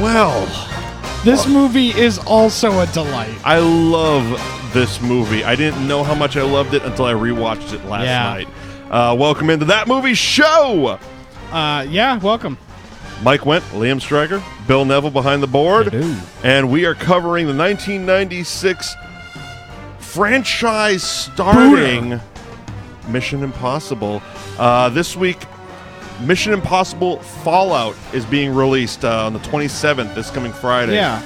Well, This movie is also a delight. I love this movie. I didn't know how much I loved it until I rewatched it last night. Welcome into That Movie Show! Welcome. Mike Wendt, Liam Stryker, Bill Neville behind the board. Hello. And we are covering the 1996 franchise starting Mission Impossible. This week, Mission Impossible Fallout is being released on the 27th, this coming Friday. Yeah.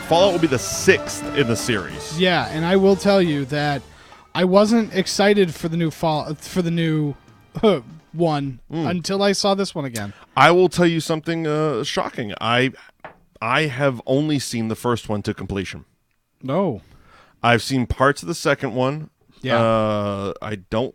Fallout will be the 6th in the series. Yeah, and I will tell you that I wasn't excited for the new one until I saw this one again. I will tell you something shocking. I have only seen the first one to completion. No. I've seen parts of the second one. Yeah. I don't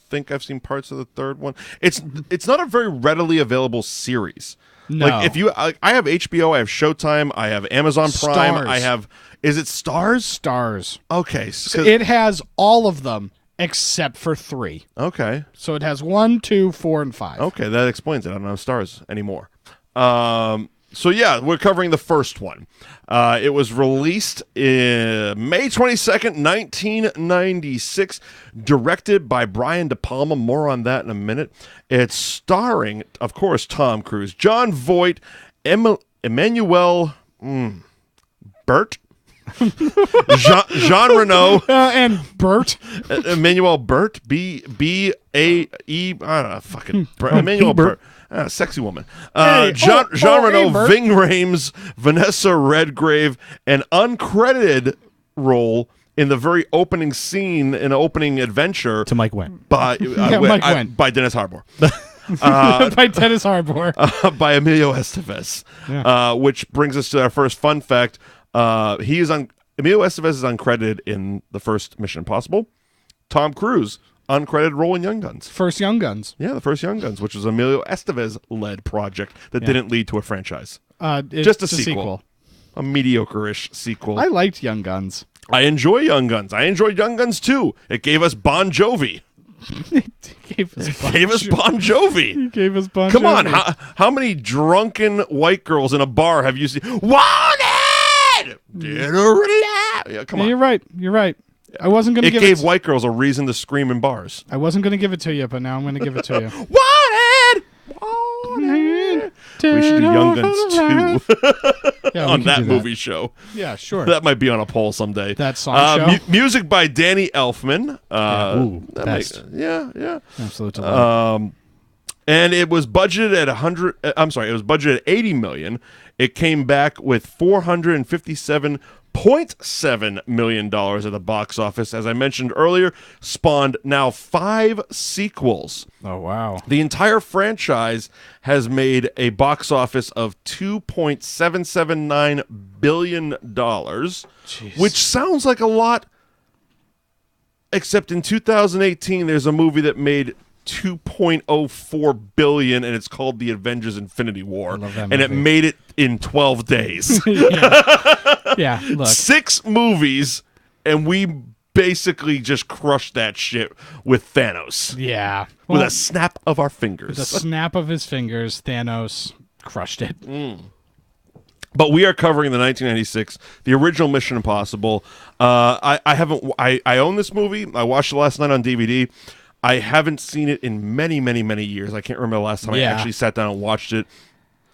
think I've seen parts of the third one. It's not a very readily available series. No. Like if I have HBO, I have Showtime, I have Amazon Prime, Stars. I have. Is it Stars? Stars. Okay. So it has all of them except for 3. Okay. So it has 1, 2, 4, and 5. Okay, that explains it. I don't have Stars anymore. So yeah, we're covering the first one. It was released May 22nd, 1996, directed by Brian De Palma. More on that in a minute. It's starring, of course, Tom Cruise, Jon Voight, Emmanuel Burt, Jean Reno, and Bert. Emmanuel Burt, B-A-E, I don't know, fucking Emmanuel Burt. Sexy woman. Jean Reno, Bert. Ving Rhames, Vanessa Redgrave, an uncredited role in the very opening scene in opening adventure To Mike Wendt. by Mike Wendt. by Dennis Harbor. By Dennis Harbor. By Emilio Estevez. Which brings us to our first fun fact. Emilio Estevez is uncredited in the first Mission Impossible. Tom Cruise, uncredited role in Young Guns. First Young Guns. Yeah, the first Young Guns, which was an Emilio Estevez-led project that didn't lead to a franchise. Just a sequel. A mediocre-ish sequel. I liked Young Guns. I enjoy Young Guns. I enjoyed Young Guns, too. It gave us Bon Jovi. Gave us Bon Jovi. Gave us Bon Come Jovi. on. How many drunken white girls in a bar have you seen? Wanted! Yeah, come on. You're right. I wasn't going to It give gave it. white girls a reason to scream in bars. I wasn't going to give it to you, but now I'm going to give it to you. Wanted! We should do Young Guns 2 Yeah, on that movie show. Yeah, sure. That might be on a poll someday. That song show? Music by Danny Elfman. Best. Yeah. Absolutely. And it was budgeted at it was budgeted at $80 million. It came back with $457.7 million at the box office. As I mentioned earlier, spawned now 5 sequels. Oh, wow. The entire franchise has made a box office of $2.779 billion, which sounds like a lot, except in 2018, there's a movie that made $2.04 billion, and it's called The Avengers Infinity War. I love that and it movie. made it in 12 days. Yeah, look. 6 movies, and we basically just crushed that shit with Thanos. Yeah. With Well, a snap of our fingers. the snap of his fingers, Thanos crushed it. But we are covering the 1996, the original Mission Impossible. I own this movie. I watched it last night on DVD. I haven't seen it in many, many, many years. I can't remember the last time I actually sat down and watched it.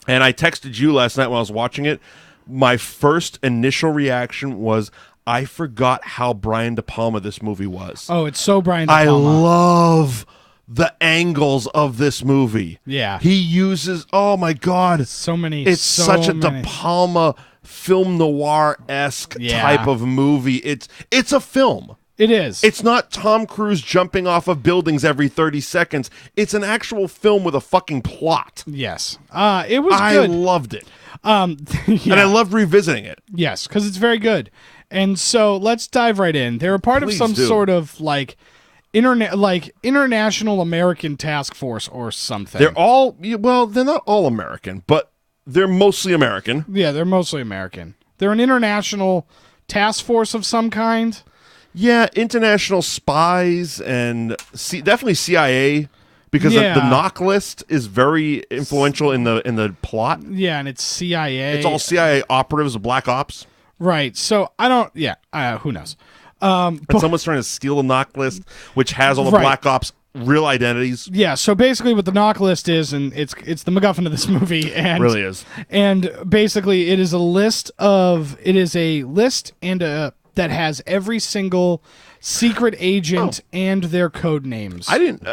And I texted you last night when I was watching it. My first initial reaction was, I forgot how Brian De Palma this movie was. Oh, it's so Brian De I Palma. love the angles of this movie. Yeah. He uses, oh my God. So many. It's so such a many. De Palma film noir-esque type of movie. It's a film. It is. It's not Tom Cruise jumping off of buildings every 30 seconds. It's an actual film with a fucking plot. Yes. It was I good. loved it. Yeah. And I loved revisiting it. Yes, because it's very good. And so let's dive right in. They're a part Please of some do. sort of international American task force or something. They're not all American, but they're mostly American. Yeah, they're mostly American. They're an international task force of some kind. Yeah, international spies and definitely CIA because Yeah. the knock list is very influential in the plot. Yeah, and it's CIA. It's all CIA operatives of Black Ops. Right. So I don't. Yeah. Who knows? And someone's trying to steal the knock list, which has all the Right. Black Ops real identities. Yeah. So basically, what the knock list is, and it's the MacGuffin of this movie, and Really is. And basically, it is a list and that has every single secret agent and their code names. I didn't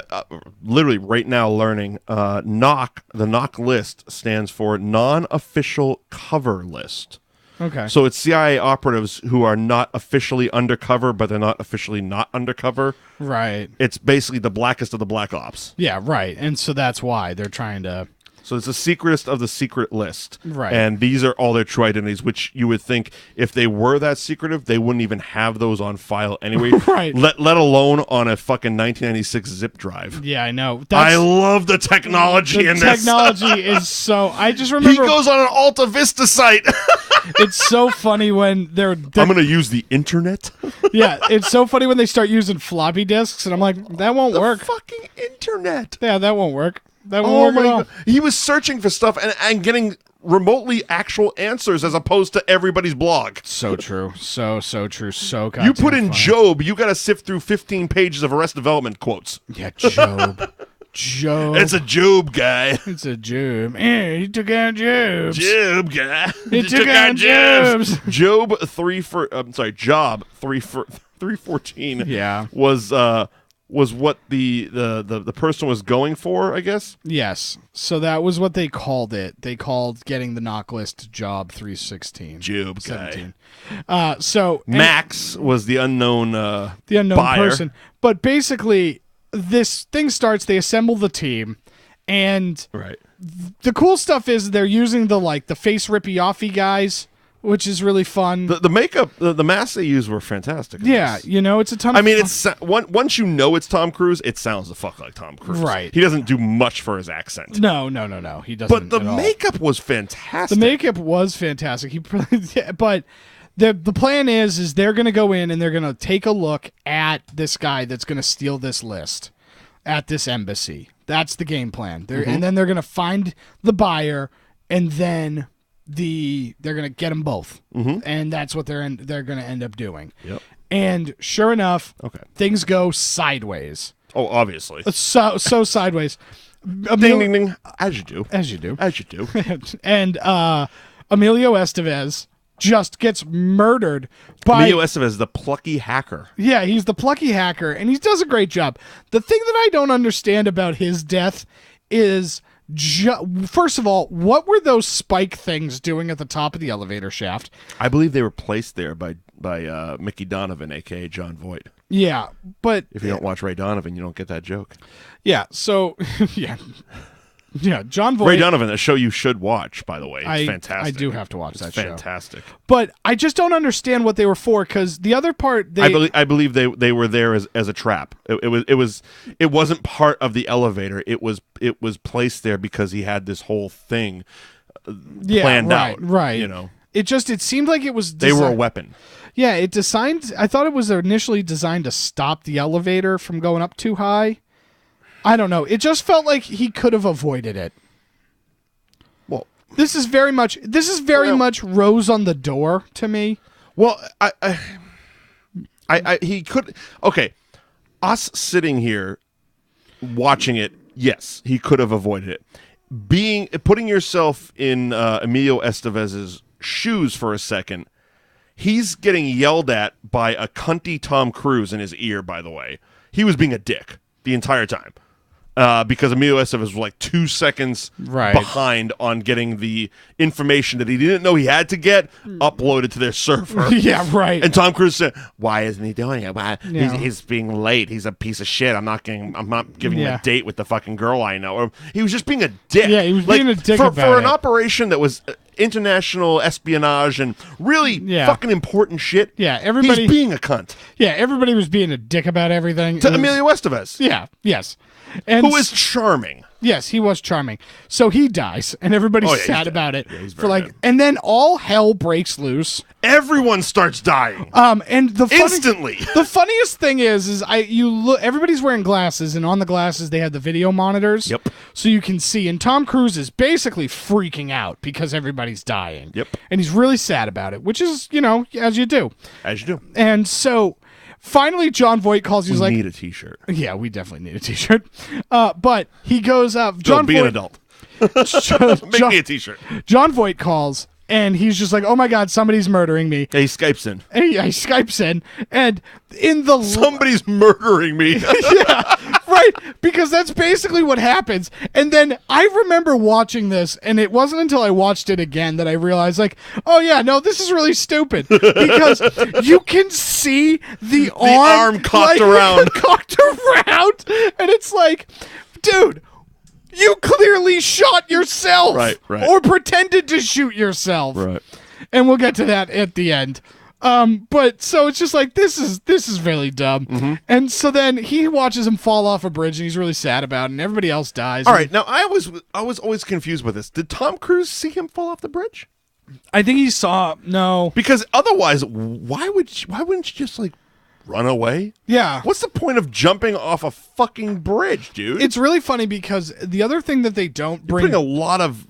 literally right now learning knock. The knock list stands for non-official cover list. Okay. So it's CIA operatives who are not officially undercover, but they're not officially not undercover. Right. It's basically the blackest of the Black Ops. Yeah. Right. And so that's why they're trying to. So it's the secretest of the secret list. Right. And these are all their true identities, which you would think if they were that secretive, they wouldn't even have those on file anyway. Right. Let alone on a fucking 1996 zip drive. Yeah, I know. I love the technology the in this. technology is so. I just He remember goes on an Alta Vista site. it's so funny when they're. I'm going to use the internet. Yeah, it's so funny when they start using floppy disks, and I'm like, that won't work. Fucking internet. Yeah, that won't work. That Oh won't work my at all. God. He was searching for stuff and getting remotely actual answers as opposed to everybody's blog. So true. So true. So You goddamn put in funny. Job, you got to sift through 15 pages of Arrested Development quotes. Yeah, Job. Job. It's a Job guy. It's a Job. He took out Jobs. Job guy. He took out Jobs. Job 314 Yeah. was what the person was going for, I guess. Yes. So that was what they called it. They called getting the knock list Job 316. Job guy. 17. So Max was the unknown the unknown buyer. person. But basically, this thing starts. They assemble the team, and Right. the cool stuff is they're using the face rippy offy guys, which is really fun. The makeup, the masks they used were fantastic. in yeah, this. it's a ton. I of mean, fun. it's once you know it's Tom Cruise, it sounds the fuck like Tom Cruise. Right. He doesn't do much for his accent. No. He doesn't. But the at all. makeup was fantastic. The makeup was fantastic. But the plan is they're going to go in and they're going to take a look at this guy that's going to steal this list at this embassy. That's the game plan. And then they're going to find the buyer, and then they're going to get them both. And that's what they're going to end up doing. Yep. And sure enough, Okay. things go sideways. Oh, obviously. So sideways. Ding, ding, ding. As you do. As you do. As you do. And Emilio Estevez just gets murdered by Emilio Estevez, the plucky hacker. Yeah, he's the plucky hacker, and he does a great job. The thing that I don't understand about his death is, first of all, what were those spike things doing at the top of the elevator shaft? I believe they were placed there by Mickey Donovan, a.k.a. Jon Voight. Yeah, but If you don't watch Ray Donovan, you don't get that joke. yeah, so yeah, Jon Voight. Ray Donovan, a show you should watch, by the way. It's I fantastic. do have to watch that show. Fantastic. But I just don't understand what they were for, because the other part I believe they were there as a trap. It wasn't part of the elevator. It was placed there because he had this whole thing planned out. Right. It seemed like it was They were a weapon. Yeah, I thought it was initially designed to stop the elevator from going up too high. I don't know. It just felt like he could have avoided it. Well, This is very much Rose on the Door to me. Well, he could. Okay, us sitting here watching it, yes, he could have avoided it. Putting yourself in Emilio Estevez's shoes for a second, he's getting yelled at by a cunty Tom Cruise in his ear. By the way, he was being a dick the entire time. Because Emilio Estevez was like 2 seconds behind on getting the information that he didn't know he had to get uploaded to their server. Yeah, right. And Tom Cruise said, "Why isn't he doing it? Why? Yeah. He's being late. He's a piece of shit. I'm not giving him a date with the fucking girl I know." Or he was just being a dick. Yeah, he was being a dick for about an it. operation that was international espionage and really fucking important shit. Yeah, everybody he's being a cunt. Yeah, everybody was being a dick about everything. To Emilio Estevez. Yeah, yes. And who is charming. Yes, he was charming. So he dies, and everybody's he's sad dead. about it. Yeah, he's for very like, dead. and then all hell breaks loose. Everyone starts dying And the instantly. The funniest thing is you look. Everybody's wearing glasses, and on the glasses they have the video monitors. Yep. So you can see, and Tom Cruise is basically freaking out because everybody's dying. Yep. And he's really sad about it, which is, as you do. As you do. And so finally, Jon Voight calls. He's like, Need a T-shirt. "Yeah, we definitely need a T-shirt." But he goes up. John, Jon be Voight, an adult. Make Jon- me a T-shirt. Jon Voight calls, and he's just like, "Oh my God, somebody's murdering me." Yeah, he Skypes in. And he Skypes in, and in the Somebody's murdering me. yeah, right, because that's basically what happens. And then I remember watching this, and it wasn't until I watched it again that I realized, like, oh yeah, no, this is really stupid, because you can see the arm cocked around. cocked around, and it's like, dude, you clearly shot yourself, Right. or pretended to shoot yourself, Right. and we'll get to that at the end. But so it's just like this is really dumb. Mm-hmm. And so then he watches him fall off a bridge, and he's really sad about it, and everybody else dies. All right. Now I was always confused with this. Did Tom Cruise see him fall off the bridge? I think he saw no. Because otherwise, why wouldn't you just like run away? Yeah. What's the point of jumping off a fucking bridge, dude? It's really funny because the other thing that they don't bring putting a lot of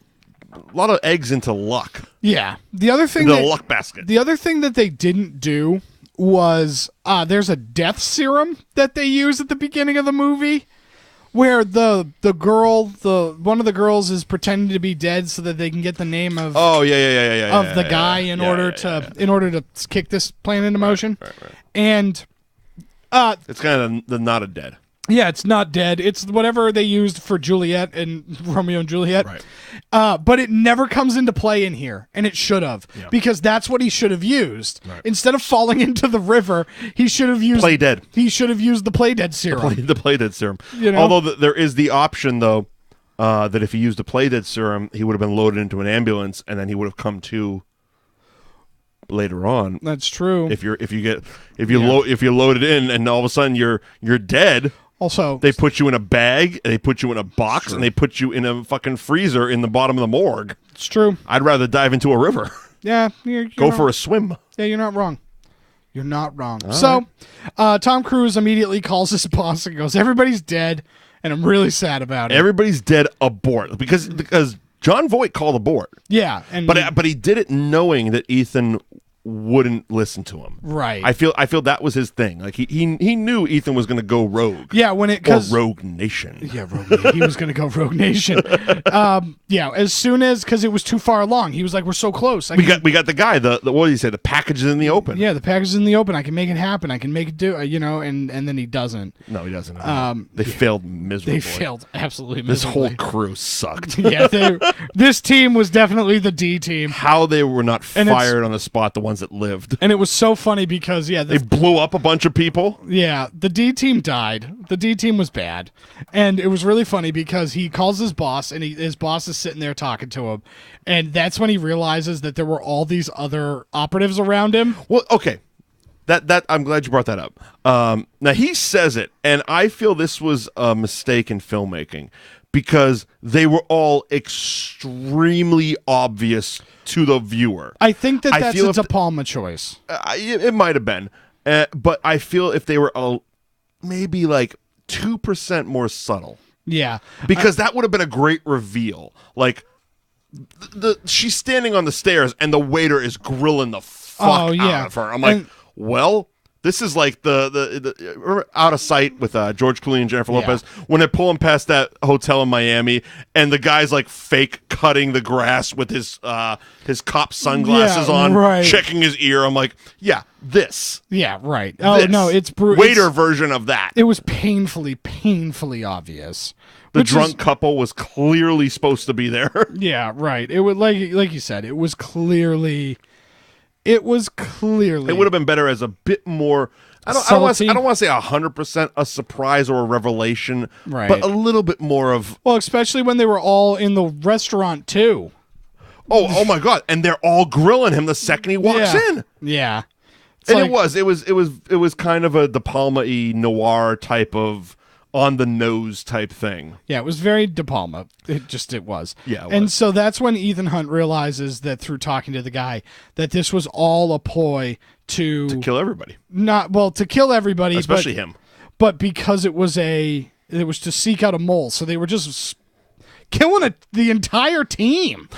eggs into luck. Yeah. The other thing Into that, the luck basket. The other thing that they didn't do was there's a death serum that they use at the beginning of the movie where the girl, one of the girls is pretending to be dead so that they can get the name of Oh yeah. of the guy in order to kick this plan into motion. Right. And It's kind of the not a dead. yeah, it's not dead. It's whatever they used for Juliet and Romeo and Juliet. Right. But it never comes into play in here, and it should have, because that's what he should have used. Right. Instead of falling into the river, he should have used Play dead. He should have used the play dead serum. The play dead serum. You know? Although there is the option though that if he used a play dead serum, he would have been loaded into an ambulance, and then he would have come to later on. That's true. If you load it in, and all of a sudden you're dead. Also, They put you in a bag, they put you in a box, and they put you in a fucking freezer in the bottom of the morgue. it's true. I'd rather dive into a river. Yeah, you're Go not- for a swim. Yeah, you're not wrong. You're not wrong. So, Tom Cruise immediately calls his boss and goes, "Everybody's dead, and I'm really sad about it." Everybody's dead. Abort, because Jon Voight called abort, yeah, and but he did it knowing that Ethan wouldn't listen to him. right. I feel that was his thing. Like he knew Ethan was going to go rogue. yeah, when it Or because Rogue Nation. yeah, Rogue, he was going to go Rogue Nation. Yeah, as soon as because it was too far along, he was like, "We're so close." We got the guy. The what did he say? The package is in the open. Yeah, the package is in the open. I can make it happen. I can make it do. And then he doesn't. No, he doesn't. They failed miserably. They failed absolutely. This Miserably. whole crew sucked. Yeah, this team was definitely the D team, How they were not And it's- fired on the spot, the ones that lived. and it was so funny because They blew up a bunch of people. the D team died. The D team was bad, and it was really funny because he calls his boss, and his boss is sitting there talking to him, and that's when he realizes that there were all these other operatives around him. Well, okay. That I'm glad you brought that up. Now he says it, and I feel this was a mistake in filmmaking because they were all extremely obvious to the viewer. I think I that's feel a De Palma choice. It might have been, but I feel if they were maybe like 2% more subtle, Yeah, because that would have been a great reveal. Like she's standing on the stairs, and the waiter is grilling the fuck out of her. I'm like, well, this is like the remember Out of Sight with George Clooney and Jennifer Lopez when they're pulling past that hotel in Miami, and the guy's like fake cutting the grass with his cop sunglasses on, right. checking his ear. I'm like, yeah, this. Yeah, right. Oh This. no, it's brutal. Waiter version of that. It was painfully obvious. The Which drunk is- couple was clearly supposed to be there. Yeah, right. It would like you said. It was clearly. It would have been better as a bit more. I don't want to say 100% a surprise or a revelation, Right. but a little bit more of Well, especially when they were all in the restaurant too. oh my god, and they're all grilling him the second he walks in. Yeah. It's And like- it was kind of a De Palma-y noir type of on the nose type thing. Yeah, it was very De Palma. It was. Yeah, it and was. so that's when Ethan Hunt realizes that through talking to the guy that this was all a ploy to Kill everybody, to kill everybody, especially him. But because it was to seek out a mole, so they were just killing the entire team.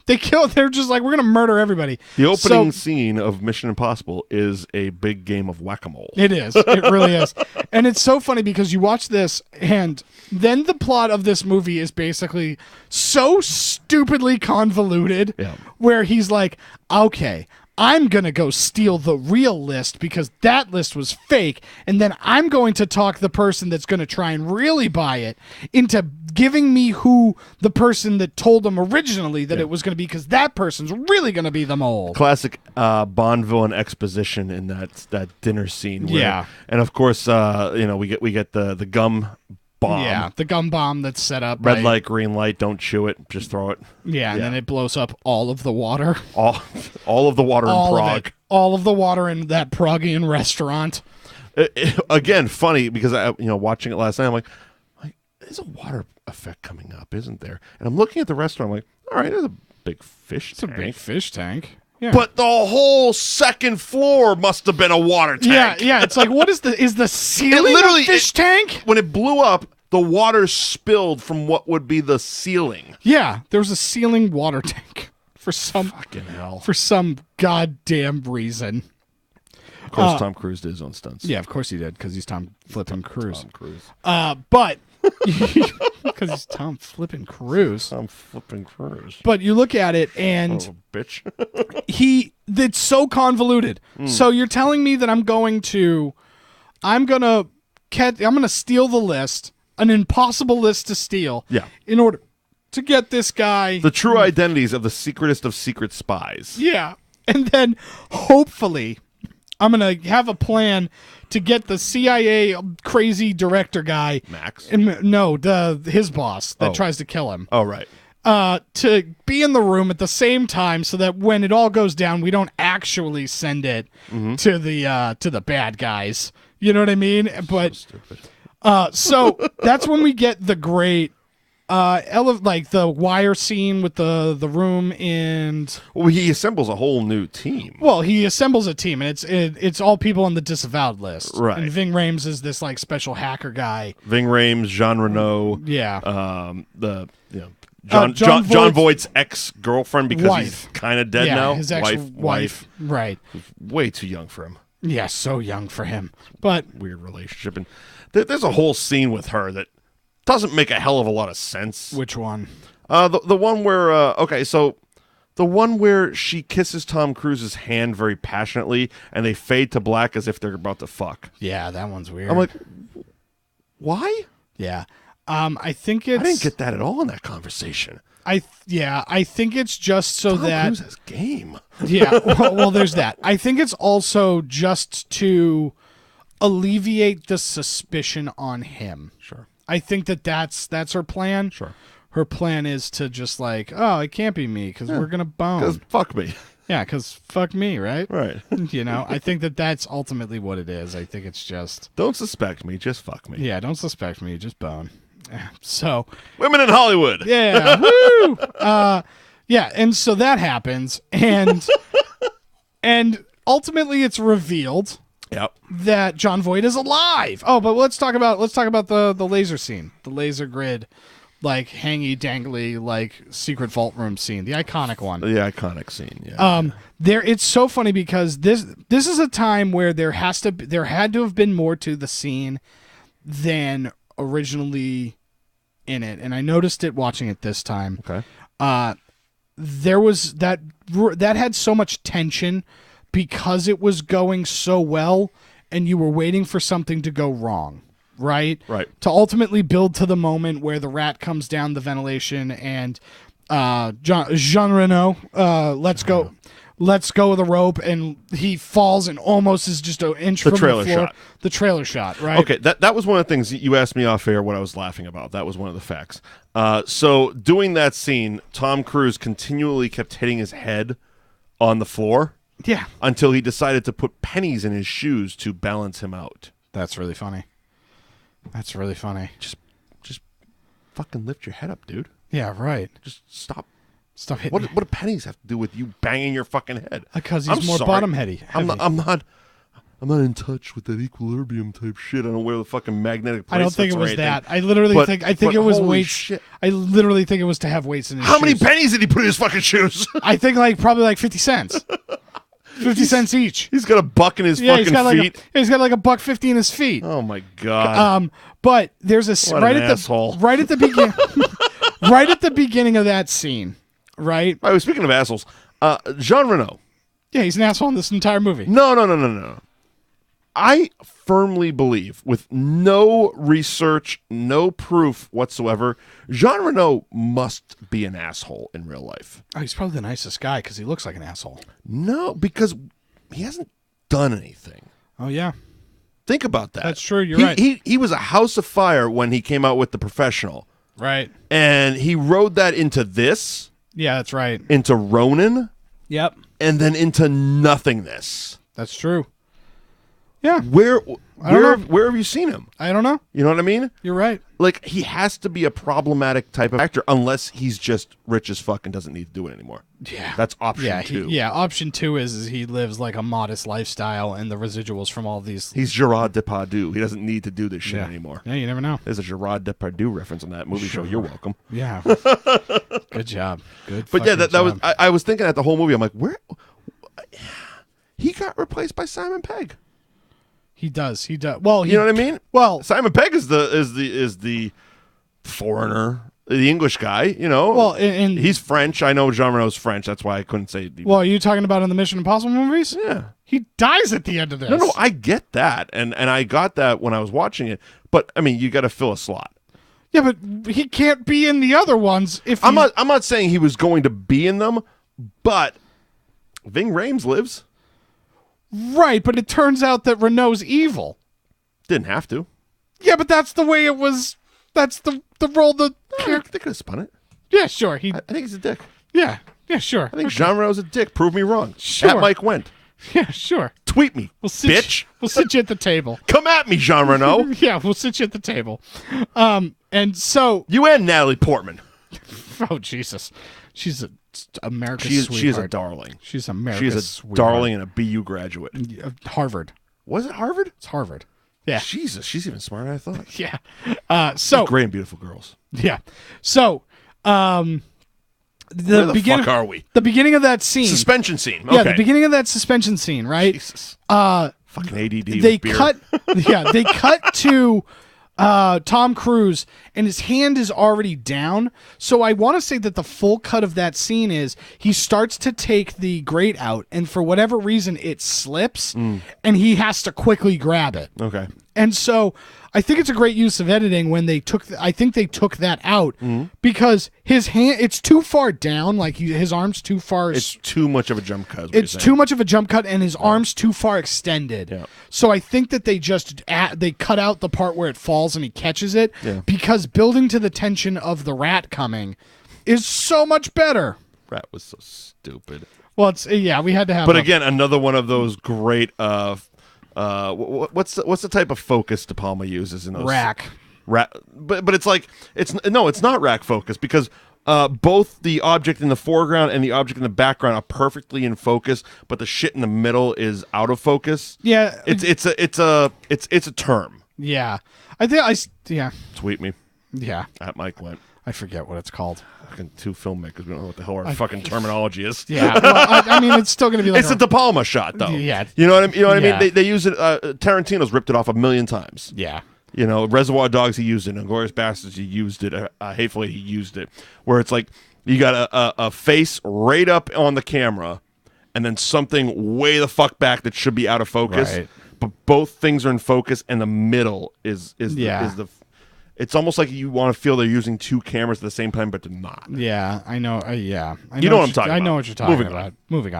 They're just like, we're going to murder everybody. The opening scene of Mission Impossible is a big game of whack-a-mole. It is. It really is. And it's so funny because you watch this, and then the plot of this movie is basically so stupidly convoluted, where he's like, okay, I'm going to go steal the real list because that list was fake, and then I'm going to talk the person that's going to try and really buy it into giving me who the person that told them originally that it was going to be, because that person's really going to be the mole. Classic Bond villain exposition in that dinner scene. Yeah. And of course, we get the gum bomb. Yeah, the gum bomb that's set up. Red light, green light, don't chew it, just throw it. Yeah, and then it blows up all of the water. All of the water in Prague. All of the water in that Praguean restaurant. Again, funny because watching it last night, I'm like, there's a water effect coming up, isn't there? And I'm looking at the restaurant, I'm like, all right, there's a big fish tank. It's a big fish tank. Yeah. But the whole second floor must have been a water tank. Yeah. It's like, what is the ceiling a fish tank? When it blew up, the water spilled from what would be the ceiling. Yeah, there was a ceiling water tank for some fucking hell. For some goddamn reason. Of course, Tom Cruise did his own stunts. Yeah, of course he did, because he's Tom flipping Cruise. Tom Cruise. But because he's Tom flipping Cruise. Tom flipping Cruise. But you look at it, and bitch. it's so convoluted. So you're telling me that I'm gonna steal the list, an impossible list to steal. Yeah. In order to get this guy the true identities of the secretest of secret spies. Yeah. And then hopefully I'm going to have a plan to get the CIA crazy director guy. Max? His boss that tries to kill him. Oh, right. To be in the room at the same time so that when it all goes down, we don't actually send it to the bad guys. You know what I mean? But So stupid. So that's when we get the great the wire scene with the room, and he assembles a whole new team. Well, he assembles a team, and it's all people on the disavowed list. Right. And Ving Rhames is this like special hacker guy. Ving Rhames, Jean Reno. Yeah. Jon Voight's ex-girlfriend, because wife. He's kind of dead now. His ex-wife. Right. Way too young for him. Yeah, so young for him. But weird relationship, and there's a whole scene with her that doesn't make a hell of a lot of sense. Which one? The one where the one where she kisses Tom Cruise's hand very passionately, and they fade to black as if they're about to fuck. Yeah, that one's weird. I'm like, why? Yeah. I think it's... I didn't get that at all in that conversation. I think it's just so Tom that... Cruise has game. Yeah, well, there's that. I think it's also just to alleviate the suspicion on him. Sure. I think that's her plan. Sure. Her plan is to just like, oh, it can't be me because we're going to bone. Because fuck me. Yeah, because fuck me, right? Right. I think that's ultimately what it is. I think it's just... Don't suspect me, just fuck me. Yeah, don't suspect me, just bone. So... Women in Hollywood. Yeah, woo! Yeah, and so that happens, and ultimately it's revealed... Yep. That Jon Voight is alive. Oh, but let's talk about the laser scene, the laser grid, like hangy dangly, like secret vault room scene, the iconic one. The iconic scene. Yeah. It's so funny because this is a time where there had to have been more to the scene than originally in it, and I noticed it watching it this time. Okay. There was that had so much tension. Because it was going so well and you were waiting for something to go wrong, right? Right. To ultimately build to the moment where the rat comes down the ventilation and Jean Reno lets go of the rope and he falls and almost is just an inch from the floor. Shot. The trailer shot, right? Okay, that was one of the things you asked me off air what I was laughing about. That was one of the facts. So doing that scene, Tom Cruise continually kept hitting his head on the floor. Yeah. Until he decided to put pennies in his shoes to balance him out. That's really funny. That's really funny. Just fucking lift your head up, dude. Yeah, right. Just stop. Stop hitting. What do pennies have to do with you banging your fucking head? Because he's I'm more sorry. bottom heavy. I'm not in touch with that equilibrium type shit. I don't know where the fucking magnetic. I don't think it was anything. that. I literally But- think but it was holy weights. shit. I literally think it was to have weights in his How many shoes. pennies did he put in his fucking shoes? I think probably like 50 cents. 50 cents each. He's got a buck in his Yeah, fucking he's got like feet. he's got like $1.50 in his feet. Oh my god. But there's a What right an at asshole. the right at the beginning right at the beginning of that scene, right? By the way, speaking of assholes, Jean Reno. Yeah, he's an asshole in this entire movie. No. I firmly believe, with no research, no proof whatsoever, Jean Reno must be an asshole in real life. Oh, he's probably the nicest guy because he looks like an asshole. No, because he hasn't done anything. Oh yeah, Think about that. That's true, you're right. He was a house of fire when he came out with The Professional. right. And he rode that into this, Yeah, that's right. into Ronin, Yep, and then into nothingness. that's true. Yeah, Where know. where have you seen him? I don't know. You know what I mean? You're right. Like, he has to be a problematic type of actor unless he's just rich as fuck and doesn't need to do it anymore. Yeah, That's option yeah, two. option two is he lives like a modest lifestyle, and the residuals from all these. He's Gerard Depardieu. He doesn't need to do this shit Yeah. anymore. Yeah, you never know. There's a Gerard Depardieu reference on that movie show. You're welcome. Yeah, good job. Good. But yeah, fucking that was. job. I was thinking that the whole movie. I'm like, where? He got replaced by Simon Pegg. He does. He does. Well, You know what I mean? Well, Simon Pegg is the foreigner, the English guy. You know. well, and he's French. I know Jean Reno's French. That's why I couldn't say. well, are you talking about in the Mission Impossible movies? Yeah. He dies at the end of this. No, I get that, and I got that when I was watching it. But I mean, you got to fill a slot. Yeah, but he can't be in the other ones if I'm he's- not saying he was going to be in them, but Ving Rhames lives. right. But it turns out that Renault's evil. Didn't have to. Yeah, but that's the way it was. That's the role the They character. could have spun it. Yeah, sure. He. I think he's a dick. Yeah. Yeah, sure. I think Jean Reno's a dick. Prove me wrong. Sure. At Mike Wendt. Yeah, sure. Tweet me, We'll sit. bitch. We'll sit you at the table. Come at me, Jean Reno. Yeah, we'll sit you at the table. And so, You and Natalie Portman. oh Jesus, she's America's She is sweetheart. a darling. She's America's She is a sweetheart. darling and a BU graduate. Harvard. Was it Harvard? It's Harvard. Yeah. Jesus, she's even smarter than I thought. Yeah. So Great and beautiful girls. yeah. So Where the the beginning fuck are we? the beginning of that scene. Suspension scene. Yeah, Okay. the beginning of that suspension scene, right? Jesus. Fucking ADD. They with beer. cut they cut to Tom Cruise and his hand is already down. So I want to say that the full cut of that scene is he starts to take the grate out and for whatever reason it slips and he has to quickly grab it. Okay. And so I think it's a great use of editing when they took I think they took that out because his hand it's too far down, like his arm's too far It's too much of a jump cut. is what it's you're too saying. much of a jump cut and his arms too far extended. Yeah. So I think that they just they cut out the part where it falls and he catches it Yeah. because building to the tension of the rat coming is so much better. Rat was so stupid. Well, it's yeah, we had to have But a- again, another one of those great. What's the type of focus De Palma uses in those rack. But it's like it's not rack focus because both the object in the foreground and the object in the background are perfectly in focus, but the shit in the middle is out of focus. Yeah. It's a term. Yeah. I think yeah. Tweet me Yeah. at Mike Wendt. I forget what it's called. Fucking two filmmakers. We don't know what the hell our fucking terminology is. Yeah. Well, I mean it's still going to be like It's a De Palma shot, though. Yeah. You know what I mean? You know what I Yeah. mean? They use it. Tarantino's ripped it off a million times. yeah. You know, Reservoir Dogs, he used it. Inglourious Basterds, he used it. Hateful Eight, he used it. Where it's like you got a face right up on the camera, and then something way the fuck back that should be out of focus. Right. But both things are in focus, and the middle is Yeah. the. It's almost like you want to feel they're using two cameras at the same time, but they're not. Yeah, I know. Yeah, I You know what I'm talking I know about. what you're talking Moving about. Moving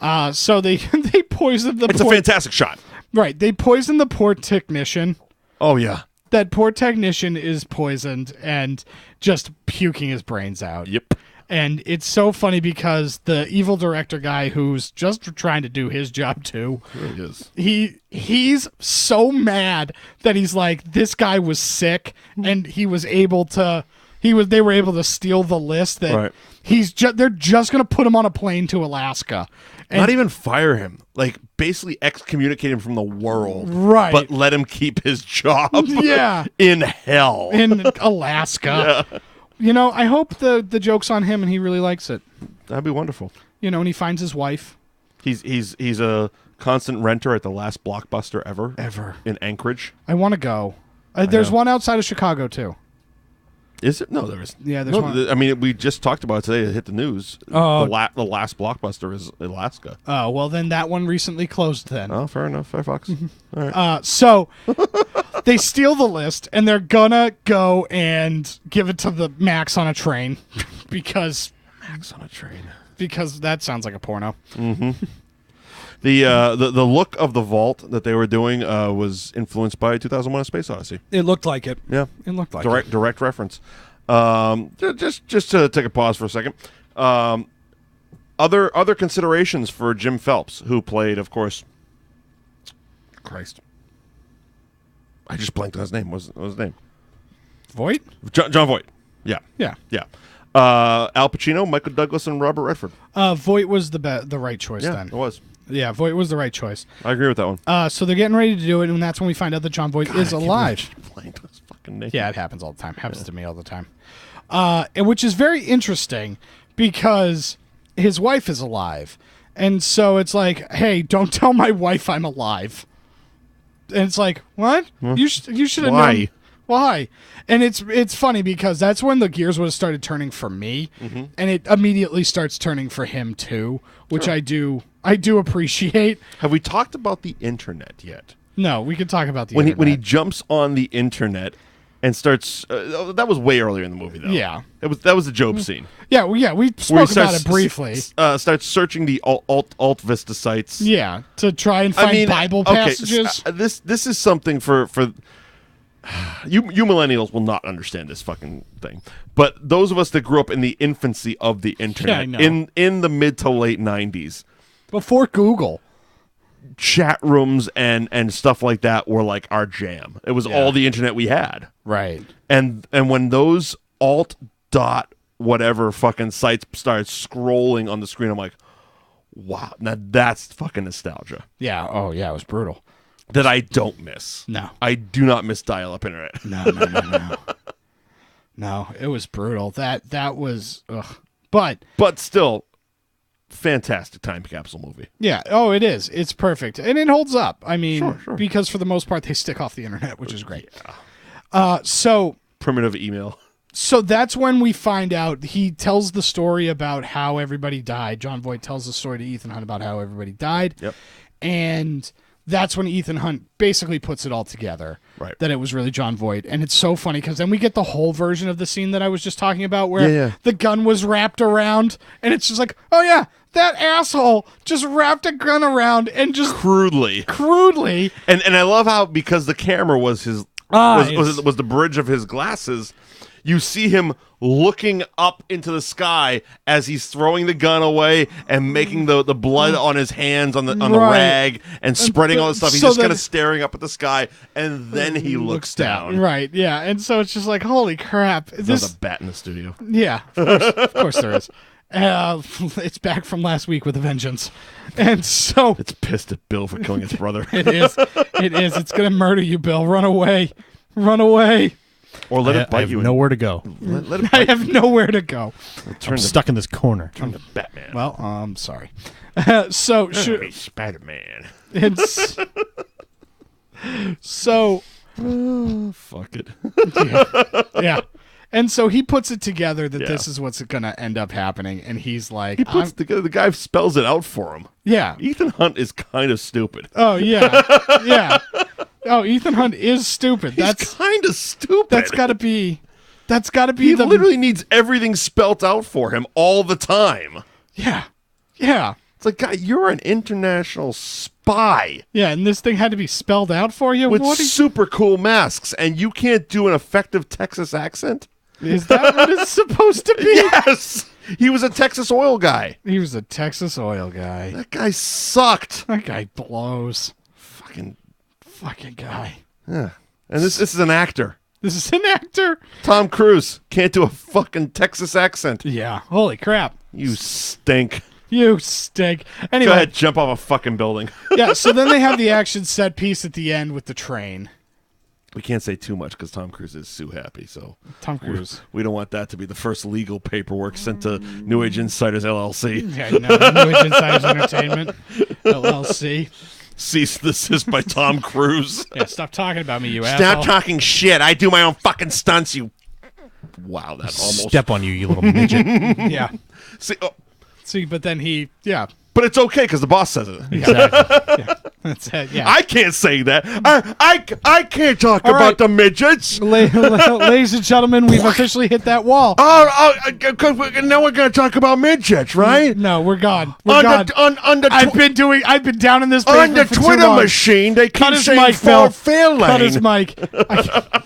on. So they they poisoned the. It's a poor, fantastic shot. right. They poisoned the poor technician. Oh yeah. That poor technician is poisoned and just puking his brains out. Yep. And it's so funny because the evil director guy who's just trying to do his job too, Really is. he's so mad that he's like, this guy was sick and they were able to steal the list that Right. they're just going to put him on a plane to Alaska. And Not even fire him. Like, basically excommunicate him from the world. Right. But let him keep his job. Yeah. In hell. in Alaska. Yeah. You know, I hope the joke's on him and he really likes it. That'd be wonderful. You know, and he finds his wife. He's a constant renter at the last Blockbuster ever in Anchorage. I want to go. There's know. one outside of Chicago too. Is it? No, there is. Yeah, there's one. I mean, we just talked about it today. It hit the news. Oh. The last Blockbuster is Alaska. Oh, well, then that one recently closed then. Oh, fair enough. Firefox. All right. So they steal the list and they're gonna go and give it to the Max on a train because Max on a train. that sounds like a porno. The look of the vault that they were doing was influenced by 2001: A Space Odyssey. It looked like it. Yeah, It looked like it. direct reference. Just to take a pause for a second. Other considerations for Jim Phelps, who played, of course. Christ, I just blanked on his name. What was his name? Voight? Jon Voight. Yeah. Yeah. Al Pacino, Michael Douglas, and Robert Redford. Voight was the right choice Yeah, then. it was. Yeah, Voight was the right choice. I agree with that one. So they're getting ready to do it, and that's when we find out that Jon Voight is alive. Blanked on his fucking name. Yeah, it happens all the time. Happens to me all the time. And which is very interesting because his wife is alive. And so it's like, hey, don't tell my wife I'm alive. And it's like, what? You should have Why? known. Why? And it's funny because that's when the gears would have started turning for me, and it immediately starts turning for him too, which I do appreciate. Have we talked about the internet yet? No, we could talk about the When internet. he jumps on the internet and starts, that was way earlier in the movie though. Yeah. That was the Job scene. Yeah, we Where he spoke about starts it briefly. Starts searching the alt Vista sites. Yeah, to try and find Bible passages. This is something for you millennials will not understand this fucking thing. But those of us that grew up in the infancy of the internet, I know. in the mid to late 90s, Before Google. chat rooms and stuff like that were like our jam. It was all the internet we had. Right. And when those alt dot whatever fucking sites started scrolling on the screen, I'm like, wow, now that's fucking nostalgia Yeah. Oh, yeah, it was brutal. that I don't miss. No. I do not miss dial-up internet. No. No, it was brutal. That was ugh. But still, fantastic time capsule movie. yeah, oh, it is. It's perfect. And it holds up. I mean, Sure. because for the most part they stick off the internet, which is great. So Primitive email. So that's when we find out he tells the story about how everybody died. Jon Voight tells the story to Ethan Hunt about how everybody died. Yep. And that's when Ethan Hunt basically puts it all together. Right. That it was really Jon Voight. And it's so funny because then we get the whole version of the scene that I was just talking about where the gun was wrapped around. And it's just like, oh, yeah, that asshole just wrapped a gun around and just Crudely. And I love how, because the camera was his was the bridge of his glasses, you see him looking up into the sky as he's throwing the gun away and making the blood on his hands on the rag and spreading all the stuff. He's just kind of staring up at the sky, and then he looks down. Right, yeah. And so it's just like, holy crap. There's a bat in the studio. Yeah, of course there is. It's back from last week with a vengeance. And so It's pissed at Bill for killing his brother. it is. It's going to murder you, Bill. Run away. Or let it I bite have you. nowhere to go. Let it I bite have nowhere to go. I'm stuck in this corner. Turn to Batman. Well, I'm sorry. So Spider-Man. it's so Fuck it. yeah. And so he puts it together that this is what's going to end up happening, and he's like, He puts together. The guy spells it out for him. yeah. Ethan Hunt is kind of stupid. Oh yeah, yeah. Oh, Ethan Hunt is stupid. He's kind of stupid. That's got to be. He literally needs everything spelt out for him all the time. Yeah, yeah, It's like, guy, you're an international spy yeah. And this thing had to be spelled out for you. with What super cool masks, and you can't do an effective Texas accent? is that? What it's supposed to be? Yes. He was a Texas oil guy. He was a Texas oil guy. That guy sucked. That guy blows. Fucking guy. yeah. And this is an actor. This is an actor. Tom Cruise can't do a fucking Texas accent. Yeah. Holy crap. You stink. You stink. Anyway. Go ahead, jump off a fucking building. Yeah, so then they have the action set piece at the end with the train. We can't say too much because Tom Cruise is so happy. So Tom Cruise. We don't want that to be the first legal paperwork sent to New Age Insiders LLC. Yeah, no, New Age Insiders Entertainment LLC. Cease and desist by Tom Cruise. Yeah, stop talking about me, you Stop asshole. talking shit. I do my own fucking stunts. You. Wow, that almost Step on you little midget. Yeah. See, but then he, yeah. But it's okay because the boss says it. Exactly. Yeah. That's it, yeah. I can't say that. I can't talk All about right. the midgets. Ladies and gentlemen, we've officially hit that wall. Now we're going to talk about midgets, right? No, we're gone. We're gone. I've been down in this on the basement for too Twitter long. machine. They Cut keep his saying mic, Phil. fair lane. Cut his mic.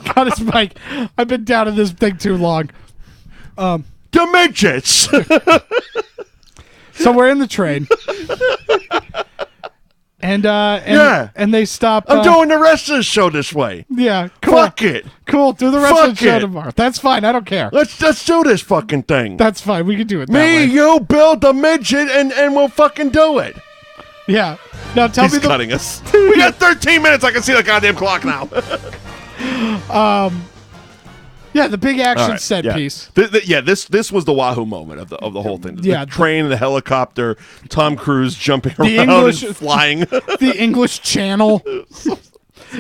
Cut his mic. I've been down in this thing too long. The midgets. So we're in the train. And they stop. I'm doing the rest of the show this way. Yeah, cool. Fuck it. Cool. Do the rest of the Fuck show it. tomorrow. That's fine. I don't care. Let's do this fucking thing. That's fine. We can do it that Me, way. you, Bill, the midget, and we'll fucking do it. Yeah. Now tell He's me cutting us. We got 13 minutes. I can see the goddamn clock now. Yeah, the big action All right, set yeah. piece. This was the wahoo moment of the whole thing. Yeah, The train, the helicopter, Tom Cruise jumping around English- and flying. The English Channel. It's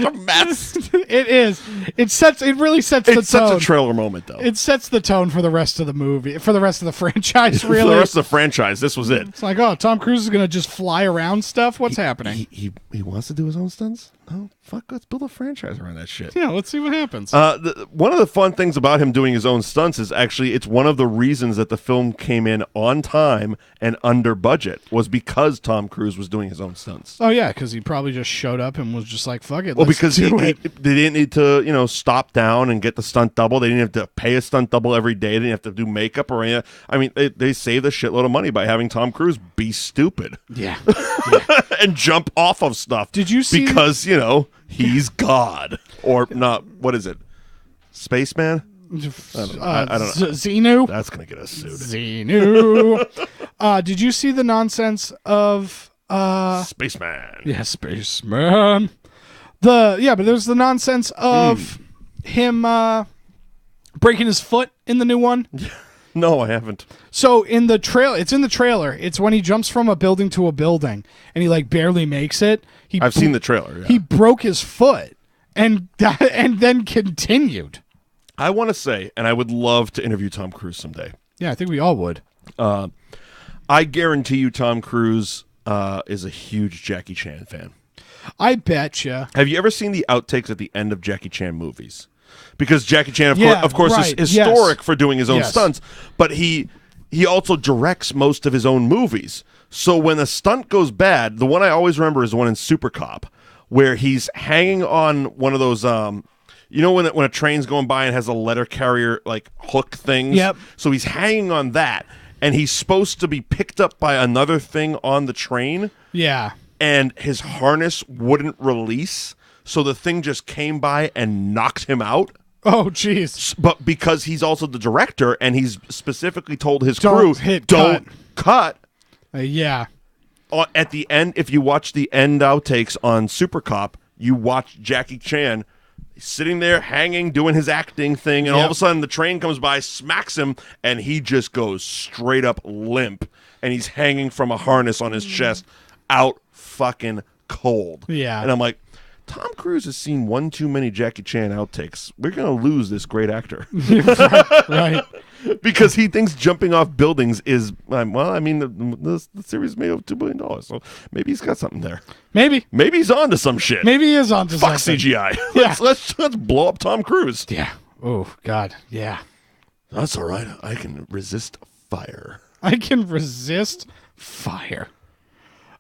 a mess. It is. It really sets the It's such tone. a trailer moment, though. It sets the tone for the rest of the movie, for the rest of the franchise. For Really, the rest of the franchise, this was it. it's like, oh, Tom Cruise is gonna just fly around stuff. What's happening? He wants to do his own stunts? No, fuck, let's build a franchise around that shit. Yeah, let's see what happens. One of the fun things about him doing his own stunts is actually it's one of the reasons that the film came in on time and under budget was because Tom Cruise was doing his own stunts. Oh yeah, because he probably just showed up and was just like, "Fuck it." Well, let's because do it. they didn't need to, stop down and get the stunt double. They didn't have to pay a stunt double every day. They didn't have to do makeup or anything. I mean, they saved a shitload of money by having Tom Cruise be stupid Yeah. and jump off of stuff. Did you see? Because he's God or not? What is it? Spaceman? I don't know. Xenu. That's gonna get us sued. Xenu. Did you see the nonsense of Spaceman. Yeah, Spaceman. But there's the nonsense of him breaking his foot in the new one. No, I haven't. So in the trailer, it's in the trailer. It's when he jumps from a building to a building and he like barely makes it. I've seen the trailer. Yeah. He broke his foot and then continued. I want to say, and I would love to interview Tom Cruise someday. Yeah, I think we all would. I guarantee you, Tom Cruise is a huge Jackie Chan fan. I betcha. Have you ever seen the outtakes at the end of Jackie Chan movies? Because Jackie Chan, of course, right. is historic for doing his own Yes. stunts, but he also directs most of his own movies. So when a stunt goes bad, the one I always remember is the one in Super Cop, where he's hanging on one of those, when a train's going by and has a letter carrier like hook things. Yep. So he's hanging on that, and he's supposed to be picked up by another thing on the train. Yeah. And his harness wouldn't release, so the thing just came by and knocked him out. Oh, jeez. But because he's also the director, and he's specifically told his Don't crew, hit don't cut. Yeah. At the end, if you watch the end outtakes on Super Cop, you watch Jackie Chan sitting there hanging, doing his acting thing, and all of a sudden the train comes by, smacks him, and he just goes straight up limp, and he's hanging from a harness on his chest, out fucking cold. Yeah. And I'm like, Tom Cruise has seen one too many Jackie Chan outtakes. We're going to lose this great actor. Right. Because he thinks jumping off buildings is, the series made over $2 billion, so maybe he's got something there. Maybe Maybe he's on to some shit. he is onto Fuck something. CGI. Yeah. let's blow up Tom Cruise. Yeah. Oh, God. Yeah. That's all right. I can resist fire. I can resist fire.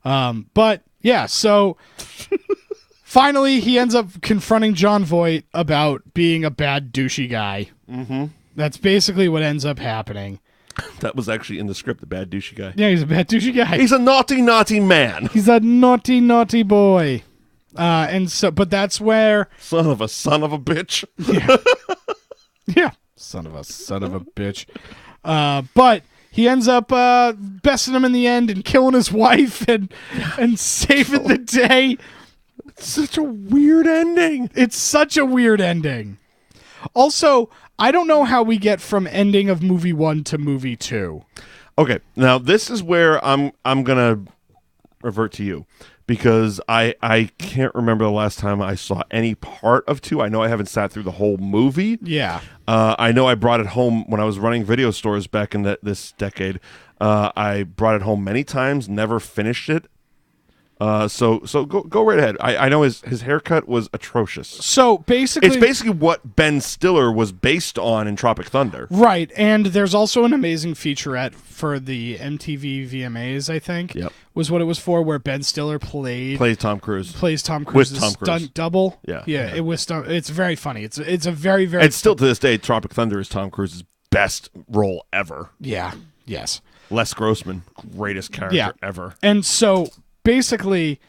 But yeah, so finally he ends up confronting Jon Voight about being a bad douchey guy. Mm-hmm. That's basically what ends up happening. That was actually in the script, the bad douchey guy. Yeah, he's a bad douchey guy. He's a naughty, naughty man. He's a naughty, naughty boy. But that's where... Son of a bitch. Yeah. Son of a bitch. But he ends up besting him in the end and killing his wife and saving the day. It's such a weird ending. It's such a weird ending. Also, I don't know how we get from ending of movie 1 to movie 2. Okay, now this is where I'm gonna revert to you, because I can't remember the last time I saw any part of 2. I know I haven't sat through the whole movie. Yeah. I know I brought it home when I was running video stores back in this decade. I brought it home many times, never finished it. So go right ahead. I know his haircut was atrocious. So basically, It's basically what Ben Stiller was based on in Tropic Thunder. right, and there's also an amazing featurette for the MTV VMAs, I think. Yep. Was what it was for, where Ben Stiller plays Tom Cruise. Tom Cruise's Tom Cruise. stunt double. Yeah. It was it's very funny. It's a very, very... And still to this day, Tropic Thunder is Tom Cruise's best role ever. Yeah, yes. Les Grossman, greatest character ever. And so basically,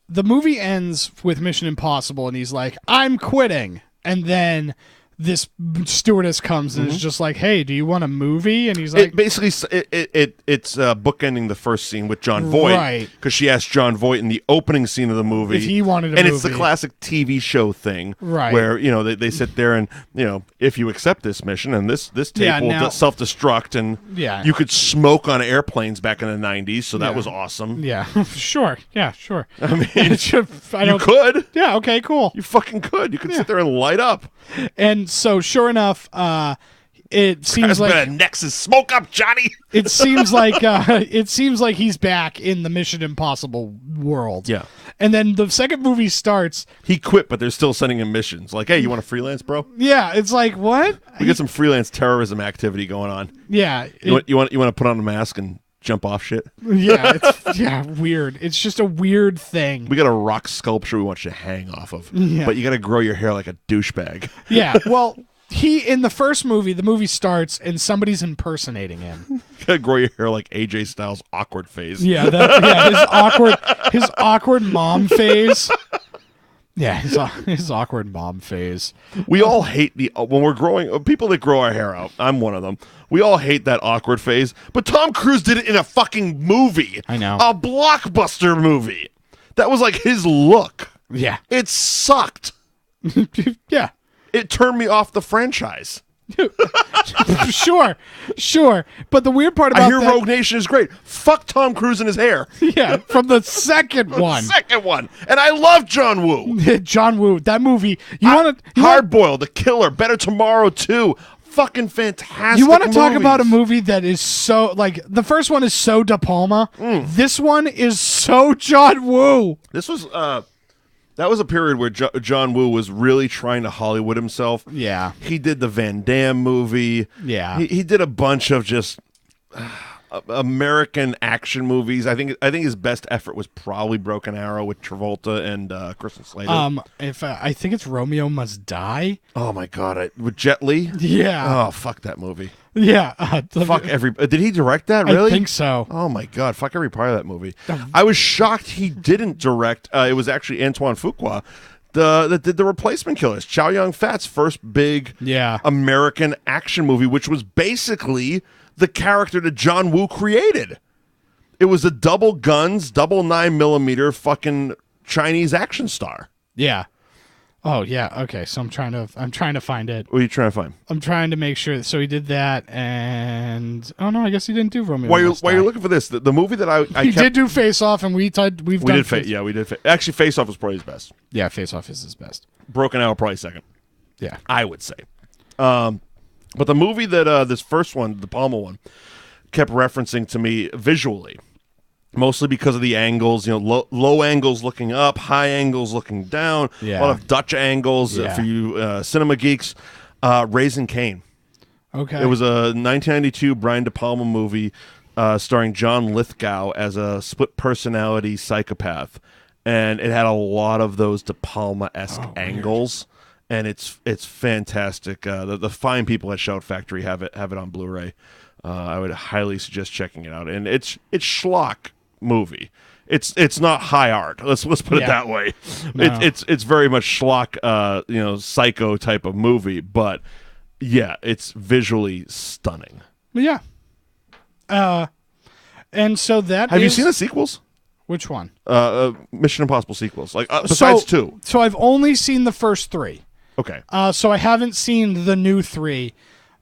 the movie ends with Mission Impossible, and he's like, I'm quitting. And then this stewardess comes and is just like, hey, do you want a movie? And he's like... It's bookending the first scene with Jon Voight. Right. Because she asked Jon Voight in the opening scene of the movie. If he wanted a and movie. it's the classic TV show thing. Right. Where, they sit there and, if you accept this mission and this tape will self-destruct and you could smoke on airplanes back in the 90s, so that was awesome. Yeah, sure. Yeah, sure. I mean, you could. Yeah, okay, cool. You fucking could. You could sit there and light up. And so, sure enough, it seems There's been a Nexus. Smoke up, Johnny. it seems like he's back in the Mission Impossible world. Yeah. And then the second movie starts. He quit, but they're still sending him missions. Like, hey, you want to freelance, bro? Yeah, it's like, what? We got some freelance terrorism activity going on. Yeah. You want to put on a mask and jump off shit? Yeah, it's weird. It's just a weird thing. We got a rock sculpture we want you to hang off of. Yeah. But you got to grow your hair like a douchebag. Yeah, well, in the first movie, the movie starts and somebody's impersonating him. You got to grow your hair like AJ Styles' awkward phase. Yeah, his awkward mom phase. Yeah, his awkward mom phase. We all hate when we're growing, people that grow our hair out. I'm one of them. We all hate that awkward phase. But Tom Cruise did it in a fucking movie. I know. A blockbuster movie. That was like his look. Yeah. It sucked. Yeah. It turned me off the franchise. Sure. But the weird part about I hear that, Rogue Nation is great. Fuck Tom Cruise and his hair. yeah, from the second one. Second one. And I love John Woo. John Woo, that movie. Hard Boiled, The Killer, Better Tomorrow 2. Fucking fantastic. You want to talk movies. about a movie that is so, like, the first one is so De Palma. This one is so John Woo. This was that was a period where John Woo was really trying to Hollywood himself. Yeah. He did the Van Damme movie. Yeah. He did a bunch of just American action movies. I think his best effort was probably Broken Arrow with Travolta and Kristen Slater. I think it's Romeo Must Die. Oh my god, with Jet Li. Yeah. Oh fuck that movie. Yeah. Fuck every. Did he direct that? Really? I think so. Oh my god, fuck every part of that movie. I was shocked he didn't direct. It was actually Antoine Fuqua that did The Replacement Killers. Chow Yun-fat's first big American action movie, which was basically the character that John Woo created. It was a double guns, double 9mm fucking Chinese action star. Yeah. Oh yeah. Okay. So I'm trying to find it. What are you trying to find? I'm trying to make sure. So he did that, and oh no, I guess he didn't do Romeo. While you're looking for this, the movie that I did do Face Off, and we did. We did. Actually, Face Off was probably his best. Yeah, Face Off is his best. Broken Arrow probably second. Yeah, I would say. But the movie that this first one, the Palma one, kept referencing to me visually. Mostly because of the angles, low angles looking up, high angles looking down, a lot of Dutch angles for you cinema geeks. Raising Cain. Okay. It was a 1992 Brian De Palma movie starring John Lithgow as a split personality psychopath, and it had a lot of those De Palma-esque angles, and it's fantastic. The fine people at Shout Factory have it on Blu-ray. I would highly suggest checking it out. And it's schlock movie. It's not high art. Let's put it that way. No. It's very much schlock, psycho type of movie. But yeah, it's visually stunning. Yeah. And so that Have you seen the sequels? Which one? Mission Impossible sequels, like besides 2. So I've only seen the first 3. Okay. So I haven't seen the new 3.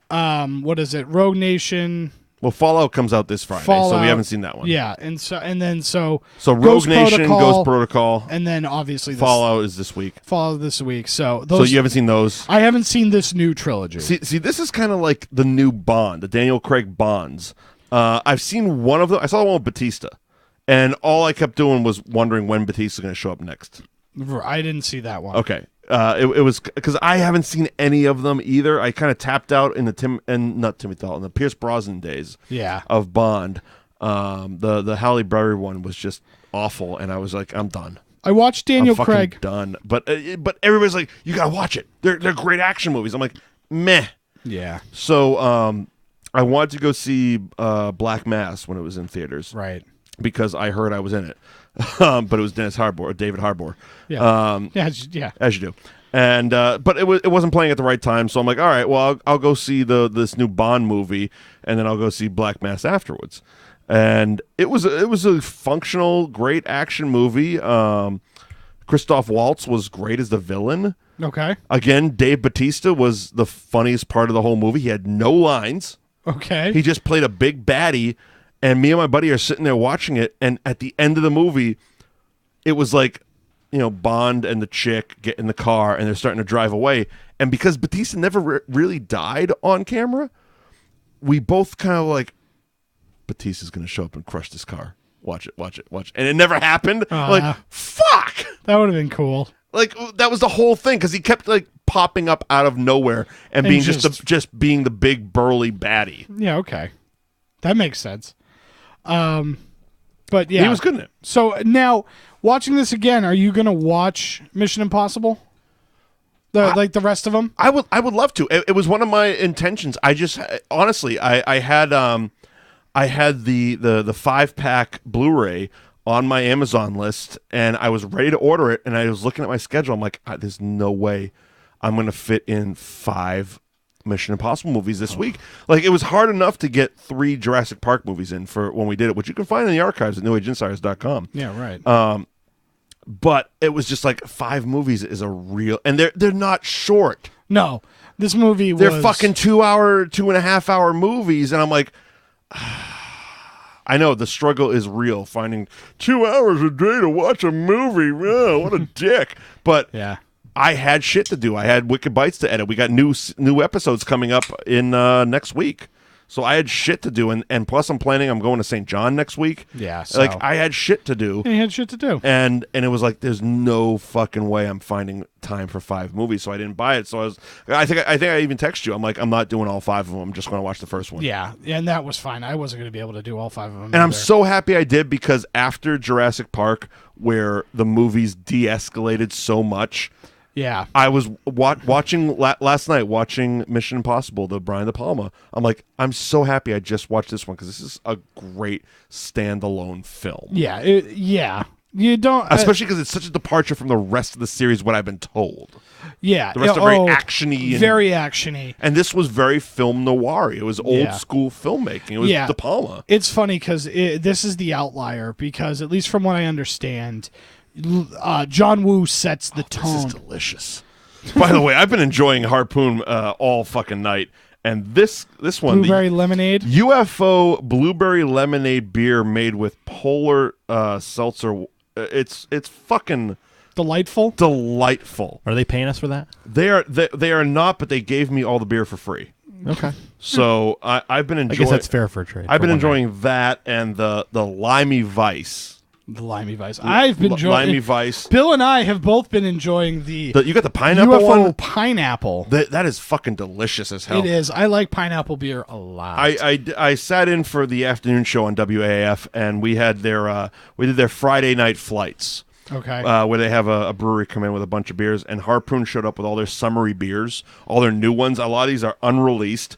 What is it? Rogue Nation. Well, Fallout comes out this Friday, so we haven't seen that one. Yeah, and then So Rogue Nation, Ghost Protocol, and then obviously Fallout is this week. Fallout this week. So you haven't seen those? I haven't seen this new trilogy. See, this is kind of like the new Bond, the Daniel Craig Bonds. I've seen one of them. I saw the one with Batista, and all I kept doing was wondering when Batista's going to show up next. I didn't see that one. Okay. It was because I haven't seen any of them either. I kind of tapped out in the Pierce Brosnan days. Yeah. Of Bond. The Halle Berry one was just awful, and I was like, I'm done. I watched Daniel I'm fucking Craig. done. But everybody's like, you gotta watch it. They're great action movies. I'm like, meh. Yeah. So I wanted to go see Black Mass when it was in theaters, Right. because I heard I was in it. But it was David Harbour. Yeah. As you do. And but it wasn't playing at the right time, so I'm like, all right, well, I'll go see this new Bond movie, and then I'll go see Black Mass afterwards. And it was a functional, great action movie. Christoph Waltz was great as the villain. Okay. Again, Dave Bautista was the funniest part of the whole movie. He had no lines. Okay. He just played a big baddie. And me and my buddy are sitting there watching it, and at the end of the movie, it was like, Bond and the chick get in the car, and they're starting to drive away. And because Batista never really died on camera, we both kind of like, Batista's going to show up and crush this car. Watch it. And it never happened. Like, fuck! That would have been cool. Like, that was the whole thing, because he kept, like, popping up out of nowhere and being just being the big, burly baddie. Yeah, okay. That makes sense. But yeah, he was good in it. So now, watching this again, are you gonna watch Mission Impossible? Like the rest of them? I would love to. It was one of my intentions. I just honestly, I had the 5-pack Blu-ray on my Amazon list, and I was ready to order it. And I was looking at my schedule. I'm like, there's no way I'm gonna fit in 5 Mission Impossible movies this week. Like, it was hard enough to get 3 Jurassic Park movies in for when we did it, which you can find in the archives at newageInsiders.com. Yeah, right. But it was just like 5 movies is a real, and they're not short. No, this movie was... They're fucking 2.5 hour movies, and I'm like, I know the struggle is real, finding 2 hours a day to watch a movie. Oh, what a dick. But yeah. I had shit to do. I had Wicked Bites to edit. We got new episodes coming up in next week. So I had shit to do, and plus I'm going to St. John next week. Yeah, so. Like, I had shit to do. Yeah, you had shit to do. And it was like, there's no fucking way I'm finding time for 5 movies, so I didn't buy it. So I think I even texted you. I'm like, I'm not doing all 5 of them. I'm just going to watch the first one. Yeah, and that was fine. I wasn't going to be able to do all 5 of them. And I'm so happy I did, because after Jurassic Park, where the movies de-escalated so much... Yeah, I was watching last night, watching Mission Impossible, the Brian De Palma. I'm like, I'm so happy I just watched this one, because this is a great standalone film. Yeah, you don't, especially because it's such a departure from the rest of the series. What I've been told. Yeah, the rest are very actiony, very actiony, and this was very film noir. It was old school filmmaking. It was De Palma. It's funny because this is the outlier, because at least from what I understand, John Woo sets the tone. This is delicious. By the way, I've been enjoying Harpoon all fucking night, and this one, blueberry lemonade, UFO blueberry lemonade beer made with polar seltzer. It's fucking delightful. Are they paying us for that? They are not, but they gave me all the beer for free. Okay. So I've been enjoying. I guess that's fair for a trade. I've been enjoying that and the Limey Vice. The Limey Vice. I've been enjoying Limey Vice. Bill and I have both been enjoying you got the pineapple UFO one? pineapple. That is fucking delicious as hell. It is. I like pineapple beer a lot. I sat in for the afternoon show on WAAF, and we did their Friday night flights. Okay. Where they have a brewery come in with a bunch of beers, and Harpoon showed up with all their summery beers, all their new ones. A lot of these are unreleased.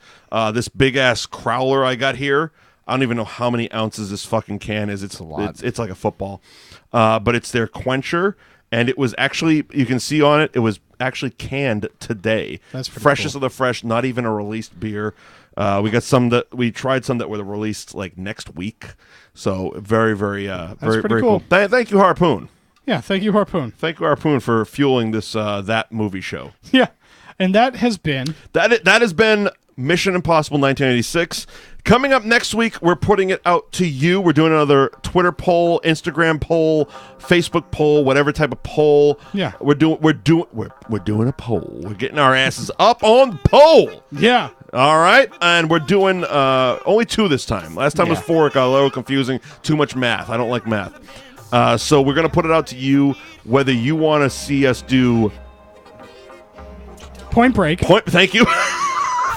This big ass crowler I got here, I don't even know how many ounces this fucking can is. It's a lot. It's like a football, but it's their quencher, and it was actually, you can see on it, it was actually canned today. That's pretty freshest cool. of the fresh, not even a released beer. We tried some that were released like next week. So very, very, very pretty cool. Thank you, Harpoon. Yeah, thank you, Harpoon. Thank you, Harpoon, for fueling this that movie show. Yeah, and that has been That has been Mission Impossible 1986. Coming up next week, we're putting it out to you. We're doing another Twitter poll, Instagram poll, Facebook poll, whatever type of poll. Yeah. we're doing a poll. We're getting our asses up on the poll. yeah. All right, and we're doing only 2 this time. Last time was 4. It got a little confusing. Too much math. I don't like math. So we're gonna put it out to you whether you want to see us do Point Break. Thank you.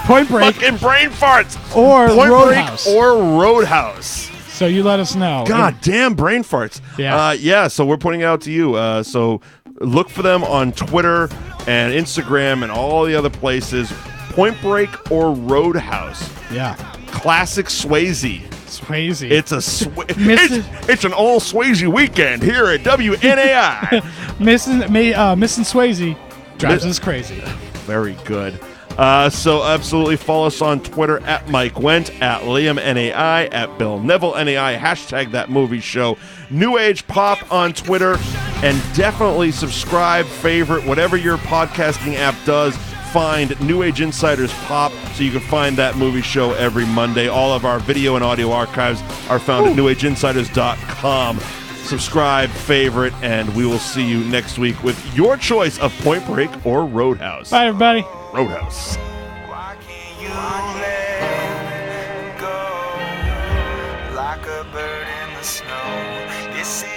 Point Break. Fucking brain farts. Or Point Roadhouse. Break or Roadhouse. So you let us know. God damn brain farts. Yeah. So we're putting it out to you. So look for them on Twitter and Instagram and all the other places. Point Break or Roadhouse. Yeah. Classic Swayze. Swayze. It's a it's an all Swayze weekend here at WNAI. Missing Swayze drives us crazy. Very good. So absolutely follow us on Twitter at Mike Wendt, at Liam NAI, at Bill Neville NAI, hashtag that movie show, New Age Pop on Twitter, and definitely subscribe, favorite, whatever your podcasting app does. Find New Age Insiders Pop so you can find that movie show every Monday. All of our video and audio archives are found at newageinsiders.com. Subscribe, favorite, and we will see you next week with your choice of Point Break or Roadhouse. Bye, everybody. Roadhouse. Why can't you let go like a bird in the snow? This is